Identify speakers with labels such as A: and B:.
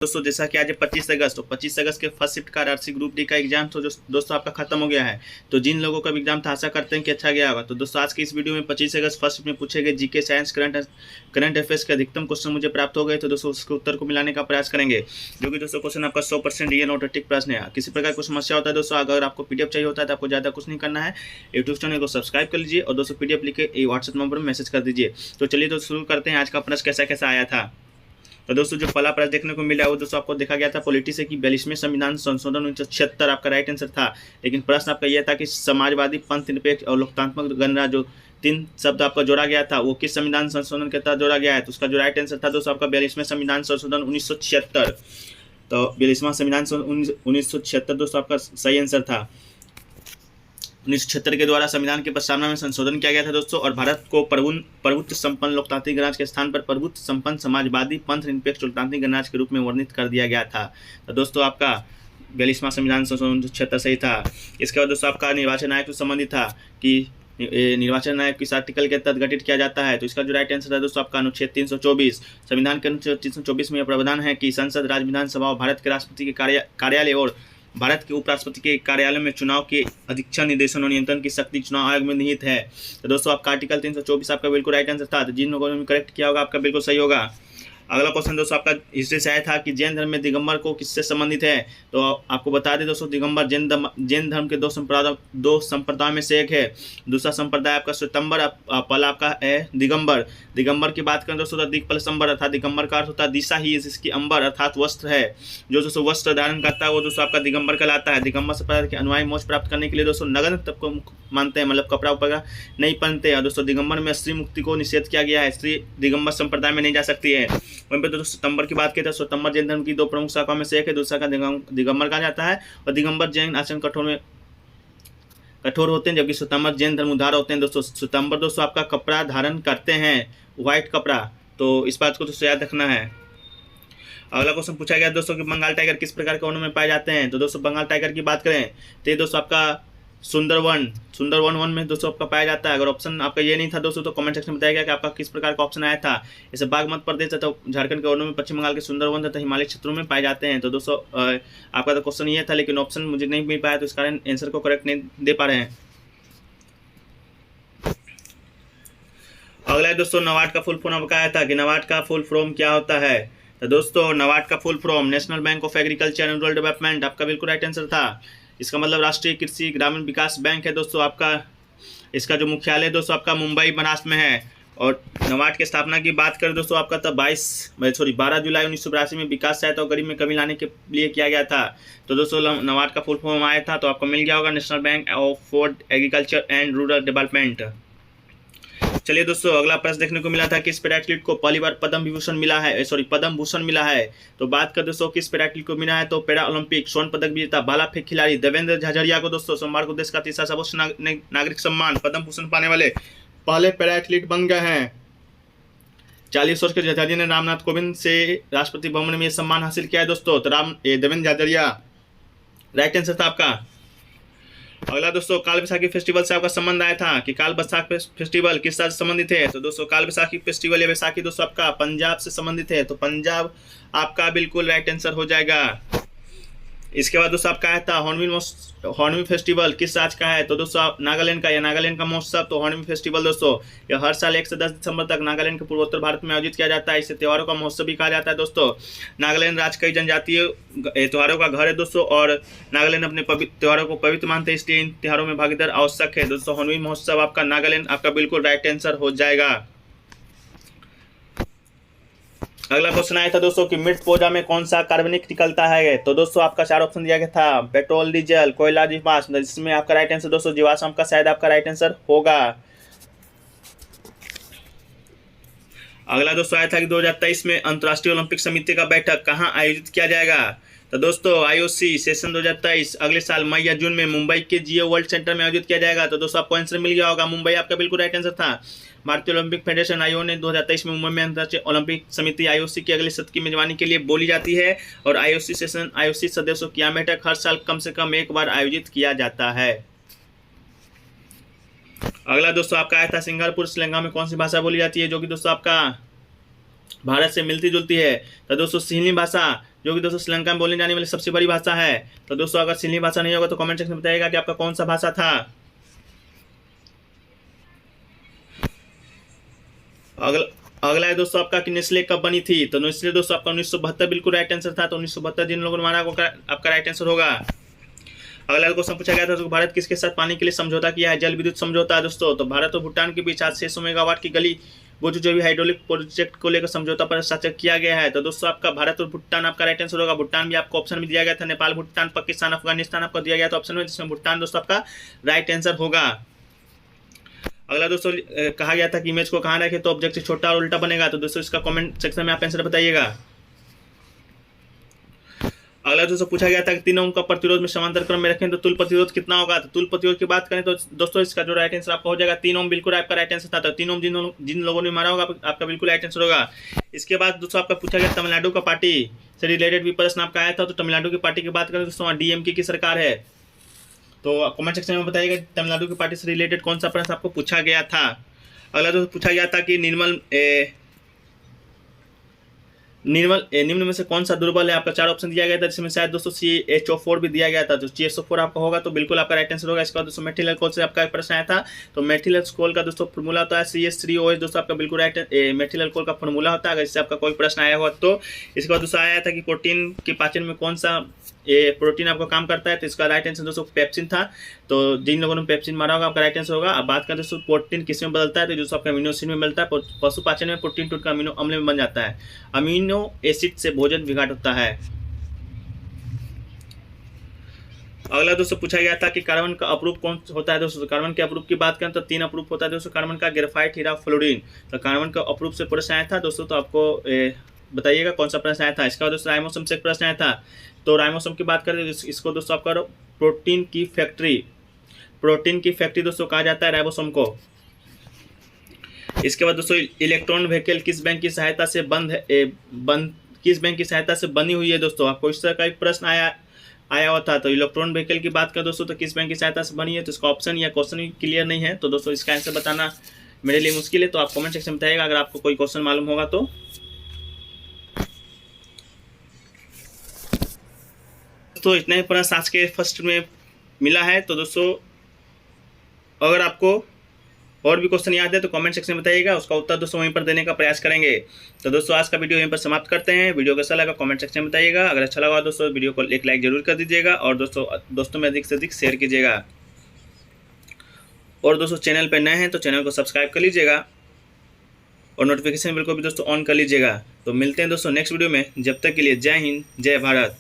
A: दोस्तों जैसा कि आज है 25 अगस्त, तो 25 अगस्त के फर्स्ट शिफ्ट का आरआरसी ग्रुप डी का एग्जाम तो दोस्तों आपका खत्म हो गया है। तो जिन लोगों का एग्जाम था आशा करते हैं कि अच्छा गया होगा। तो दोस्तों आज की इस वीडियो में 25 अगस्त फर्स्ट शिफ्ट में पूछे गए जीके साइंस करंट अफेयर्स के अधिकतम क्वेश्चन मुझे प्राप्त हो गए। तो दोस्तों उसके उत्तर को मिलाने का प्रयास करेंगे, जो कि दोस्तों क्वेश्चन आपका 100% रियल ऑथेंटिक प्रश्न है। किसी प्रकार की समस्या होता है दोस्तों, अगर आपको पीडीएफ चाहिए होता है तो आपको ज़्यादा कुछ नहीं करना है, यूट्यूब चैनल को सब्सक्राइब कर लीजिए और दोस्तों पीडीएफ लिख के व्हाट्सएप नंबर में मैसेज कर दीजिए। तो चलिए दोस्तों शुरू करते हैं आज का प्रश्न कैसा कैसा आया था। तो दोस्तों जो पहला प्रश्न देखने को मिला वो दोस्तों आपको देखा गया था पॉलिटी से कि 42वें संविधान संशोधन 1976 आपका राइट आंसर था। लेकिन प्रश्न आपका यह था कि समाजवादी, पंथ निरपेक्ष और लोकतांत्रिक गणराज्य जो 3 शब्द आपका जोड़ा गया था वो किस संविधान संशोधन के तहत जोड़ा गया है। तो उसका जो राइट आंसर था दोस्तों आपका 42वें संविधान संशोधन 1976। तो 42वां संविधान 1976 दोस्तों आपका सही आंसर था। 1976 के द्वारा संविधान के प्रस्तावना में संशोधन किया गया था दोस्तों, और भारत को प्रभुत्व संपन्न लोकतांत्रिक गणराज्य के स्थान पर प्रभुत्व संपन्न समाजवादी, पंथ निरपेक्ष लोकतांत्रिक गणराज्य के रूप में वर्णित कर दिया गया था। तो दोस्तों आपका 42वां संविधान संशोधन 1976 सही था। इसके बाद दोस्तों आपका निर्वाचन आयोग से संबंधित था कि निर्वाचन आयोग किस आर्टिकल के तहत गठित किया जाता है। तो इसका जो राइट आंसर है दोस्तों आपका अनुच्छेद 324। संविधान के अनुच्छेद 324 में यह प्रावधान है कि संसद, राज्य विधानसभा और भारत के राष्ट्रपति के कार्यालय और भारत के उपराष्ट्रपति के कार्यालय में चुनाव के अधीक्षण, निर्देशन और नियंत्रण की शक्ति चुनाव आयोग में निहित है। तो दोस्तों आपका आर्टिकल 324 आपका बिल्कुल राइट आंसर था। तो जिन लोगों ने करेक्ट किया होगा आपका बिल्कुल सही होगा। अगला क्वेश्चन दोस्तों आपका हिस्ट्री से आया था कि जैन धर्म में दिगंबर को किससे संबंधित है। तो आपको बता दें दोस्तों दिगंबर जैन धर्म के दो संप्रदायों में से एक है। दूसरा संप्रदाय आपका श्वेतंबर, पहला आपका है दिगंबर। दिगंबर की बात करें दोस्तों तो दिक्पलसंबर अर्थात दिगंबर का अर्थ होता है दिशा ही, जिसकी अंबर अर्थात वस्त्र है। जो दोस्तों वस्त्र धारण करता है वो दोस्तों आपका दिगंबर कहलाता है। दिगंबर संप्रदाय के अनुयायी मोक्ष प्राप्त करने के लिए दोस्तों नग्न तब को मानते हैं, मतलब कपड़ा उपड़ा नहीं पहनते हैं। दोस्तों दिगंबर में स्त्री मुक्ति को निषेध किया गया है, स्त्री दिगंबर संप्रदाय में नहीं जा सकती है। वहीं पर दोस्तों सितंबर की बात की तो सितंबर जैन धर्म की 2 प्रमुख शाखाओं में से एक है, दूसरा का दिगंबर कहा जाता है। और दिगंबर जैन आचरण कठोर होते हैं, जबकि सितंबर जैन धर्म उदार होते हैं। दोस्तों सितंबर दोस्तों आपका कपड़ा धारण करते हैं, व्हाइट कपड़ा, तो इस बात को दोस्तों याद रखना है। अगला क्वेश्चन पूछा गया दोस्तों कि बंगाल टाइगर किस प्रकार के वनों में पाए जाते हैं। तो दोस्तों बंगाल टाइगर की बात करें तो ये दोस्तों आपका सुंदरवन वन में दोस्तों आपका पाया जाता है। अगर ऑप्शन आपका ये नहीं था दोस्तों तो कमेंट सेक्शन में बताइएगा कि आपका किस प्रकार का ऑप्शन आया था। जैसे बागमती प्रदेश तथा झारखंड के वनों में, पश्चिम बंगाल के सुंदरवन तथा हिमालय क्षेत्रों में पाए जाते हैं। तो दोस्तों आपका तो क्वेश्चन ये था, लेकिन ऑप्शन मुझे नहीं मिल पाया, तो इस कारण आंसर को करेक्ट नहीं दे पा रहे हैं। अगला है दोस्तों नाबार्ड का फुल फॉर्म आपका आया था कि नाबार्ड का फुल फॉर्म क्या होता है। तो दोस्तों नाबार्ड का full form national bank of agriculture and rural development आपका बिल्कुल राइट आंसर था। इसका मतलब राष्ट्रीय कृषि ग्रामीण विकास बैंक है दोस्तों आपका। इसका जो मुख्यालय दोस्तों आपका मुंबई महाराष्ट्र में है। और नाबार्ड की स्थापना की बात करें दोस्तों आपका तब 12 जुलाई 1982 में विकास सहायता और गरीब में कमी लाने के लिए किया गया था। तो दोस्तों नाबार्ड का फुल फॉर्म आया था, तो आपको मिल गया होगा national bank for agriculture and rural development. चलिए दोस्तों अगला प्रश्न देखने को मिला था किस पैराएथलीट को पहली बार पद्म भूषण मिला है। तो बात कर दोस्तों किस पैराएथलीट को मिला है, तो पैरा ओलंपिक स्वर्ण पदक विजेता भाला फेंक खिलाड़ी देवेंद्र झाझड़िया को दोस्तों सोमवार को देश का तीसरा सर्वोच्च नागरिक सम्मान पद्म भूषण पाने वाले पहले पैराएथलीट बन गए हैं। 40 वर्ष के झाझड़िया ने रामनाथ कोविंद से राष्ट्रपति भवन में यह सम्मान हासिल किया है दोस्तों। तो देवेंद्र झाझड़िया राइट आंसर था आपका। अगला दोस्तों काल बैसाखी फेस्टिवल से आपका संबंध आया था कि काल बैसाखी फेस्टिवल किस राज्य से संबंधित है। तो दोस्तों काल बैसाखी फेस्टिवल या बैसाखी दोस्तों आपका पंजाब से संबंधित है। तो पंजाब आपका बिल्कुल राइट आंसर हो जाएगा। इसके बाद दोस्तों आपका आया था हॉर्नबिल फेस्टिवल किस राज्य का है। तो दोस्तों नागालैंड का, या नागालैंड का महोत्सव। तो हॉर्नबिल फेस्टिवल दोस्तों यह हर साल 1 से 10 दिसंबर तक नागालैंड के पूर्वोत्तर भारत में आयोजित किया जाता है। इसे त्योहारों का महोत्सव भी कहा जाता है दोस्तों। नागालैंड राज्य कई जनजातीय त्योहारों का घर है दोस्तों, और नागालैंड अपने त्योहारों को पवित्र मानते हैं, इसलिए इन त्योहारों में भागीदार आवश्यक है दोस्तों। हॉर्नबिल महोत्सव आपका नागालैंड आपका बिल्कुल राइट आंसर हो जाएगा। अगला क्वेश्चन आया था दोस्तों कि मृत पौधा में कौन सा कार्बनिक निकलता है। तो दोस्तों आपका 4 ऑप्शन दिया गया था, पेट्रोल, डीजल, कोयला, जीवाश्म। जिसमें आपका राइट आंसर दोस्तों जीवाश्म का शायद आपका राइट आंसर होगा। अगला दोस्तों आया था कि 2023 में अंतर्राष्ट्रीय ओलंपिक समिति का बैठक कहाँ आयोजित किया जाएगा। तो दोस्तों IOC सेशन 2023 अगले साल मई या जून में मुंबई के जियो वर्ल्ड सेंटर में आयोजित किया जाएगा। तो दोस्तों आपको आंसर मिल गया होगा, मुंबई आपका बिल्कुल राइट आंसर था। भारतीय ओलंपिक फेडरेशन IOC ने 2023 में मुंबई में अंतर्राष्ट्रीय ओलंपिक समिति IOC की अगले सत्र की मेजबानी के लिए बोली जाती है। और IOC सदस्यों की यह बैठक हर साल कम से कम एक बार आयोजित किया जाता है। अगला दोस्तों आपका आया था सिंगापुर, श्रीलंका में कौन सी भाषा बोली जाती है, जो कि दोस्तों आपका भारत से मिलती जुलती है। तो दोस्तों सिन्ही भाषा, जो कि दोस्तों श्रीलंका में बोलने जाने वाली सबसे बड़ी भाषा है। तो दोस्तों अगर सिन्ही भाषा नहीं होगा तो कमेंट सेक्शन में बताइएगा कि आपका कौन सा भाषा था। अगला है दोस्तों आपका कि नेस्ले कब बनी थी। तो नेस्ले दोस्तों आपका 1972 बिल्कुल राइट आंसर था। तो 1972 जिन लोगों ने माना आपका राइट आंसर होगा। अगला क्वेश्चन पूछा गया था तो भारत किसके साथ पानी के लिए समझौता किया है। जल विद्युत समझौता है दोस्तों। तो भारत और भूटान के बीच आज 600 मेगावाट की गली बोझुजोवी हाइड्रोलिक प्रोजेक्ट को लेकर समझौता पर हस्ताक्षर किया गया है। तो दोस्तों आपका भारत और भूटान आपका राइट आंसर होगा। भूटान भी आपको ऑप्शन में दिया गया था। नेपाल, भूटान, पाकिस्तान, अफगानिस्तान आपको दिया गया था ऑप्शन में, जिसमें भूटान दोस्तों आपका राइट आंसर होगा। अगला दोस्तों कहा गया था कि इमेज को कहाँ रखे तो ऑब्जेक्ट से छोटा और उल्टा बनेगा। तो दोस्तों इसका कमेंट सेक्शन में आप आंसर बताइएगा। अगला दोस्तों पूछा गया था कि 3 ओम का प्रतिरोध में समांतर क्रम में रखें तो तुल प्रतिरोध कितना होगा। तो तुल प्रतिरोध की बात करें तो दोस्तों इसका जो राइट आंसर आपका हो जाएगा 3 ओम, बिल्कुल आपका राइट आंसर था। तो 3 ओम जिन लोगों ने मारा होगा आपका बिल्कुल राइट आंसर होगा। इसके बाद दोस्तों आपका पूछा गया तमिलनाडु का पार्टी से रिलेटेड भी प्रश्न आपका आया था। तो तमिलनाडु की पार्टी की बात करें दोस्तों डीएमके की सरकार है। तो कमेंट सेक्शन में बताइएगा तमिलनाडु की पार्टी से रिलेटेड कौन सा प्रश्न आपको पूछा गया था। अगला दोस्तों पूछा गया था कि निम्न में से कौन सा दुर्बल है। आपका 4 ऑप्शन दिया गया था, जिसमें शायद दोस्तों CHO4 भी दिया गया था। तो CHO4 आपका होगा तो बिल्कुल आपका राइट आंसर होगा। इसके बाद दोस्तों मेथिल अल्कोहल से आपका एक प्रश्न आया था। तो मेथिल अल्कोहल का दोस्तों फॉर्मूला होता है CH3OH। दोस्तों आपका बिल्कुल राइट मेथिल अल्कोहल का फॉर्मूला होता है। अगर इससे आपका कोई प्रश्न आया हुआ तो। इसके बाद दोस्तों आया था कि प्रोटीन के पाचन में कौन सा प्रोटीन आपका काम करता है। तो इसका राइट आंसर दोस्तों पेप्सिन था। तो जिन लोगों ने पेप्सिन मारा होगा आपका राइट आंसर होगा। अब बात करें दोस्तों प्रोटीन किस में बदलता है। तो दोस्तों आपका अमीनो एसिड में मिलता है। पशु पाचन में प्रोटीन टूट कर अमीनो अम्ल में बन जाता है। अमीनो एसिड से भोजन विघाट होता है। अगला दोस्तों पूछा गया था कि कार्बन का अपरूप कौन होता है। दोस्तों कार्बन के अपरूप की बात करें तो 3 अपरूप होता है दोस्तों कार्बन का, ग्रेफाइट, हीरा, फ्लोरीन। तो कार्बन का अपरूप से प्रश्न आया था दोस्तों। तो आपको बताइएगा कौन सा प्रश्न आया था। इसका दोस्तों राइमोसम से एक प्रश्न आया था। तो राइमोसम की बात करें इसको दोस्तों आपका प्रोटीन की फैक्ट्री दोस्तों कहा जाता है राइबोसोम को। इसके बाद दोस्तों इलेक्ट्रॉन व्हीकल किस बैंक की सहायता से किस बैंक की सहायता से बनी हुई है। दोस्तों आपको इस तरह का एक प्रश्न आया हुआ था। तो इलेक्ट्रॉन व्हीकल की बात करें दोस्तों तो किस बैंक की सहायता से बनी है। तो इसका ऑप्शन या क्वेश्चन क्लियर नहीं है। तो दोस्तों इसका आंसर बताना मेरे लिए मुश्किल है। तो आप कमेंट सेक्शन में बताइएगा अगर आपको कोई क्वेश्चन मालूम होगा तो। इतना ही प्रश्न आज के फर्स्ट में मिला है। तो दोस्तों अगर आपको और भी क्वेश्चन याद है तो कमेंट सेक्शन में बताइएगा, उसका उत्तर दोस्तों वहीं पर देने का प्रयास करेंगे। तो दोस्तों आज का वीडियो यहीं पर समाप्त करते हैं। वीडियो कैसा लगा कमेंट सेक्शन में बताइएगा। अगर अच्छा लगा दोस्तों वीडियो को एक लाइक जरूर कर दीजिएगा और दोस्तों में अधिक से अधिक शेयर कीजिएगा। और दोस्तों चैनल पर नए हैं तो चैनल को सब्सक्राइब कर लीजिएगा और नोटिफिकेशन बिल को भी दोस्तों ऑन कर लीजिएगा। तो मिलते हैं दोस्तों नेक्स्ट वीडियो में। जब तक के लिए जय हिंद, जय भारत।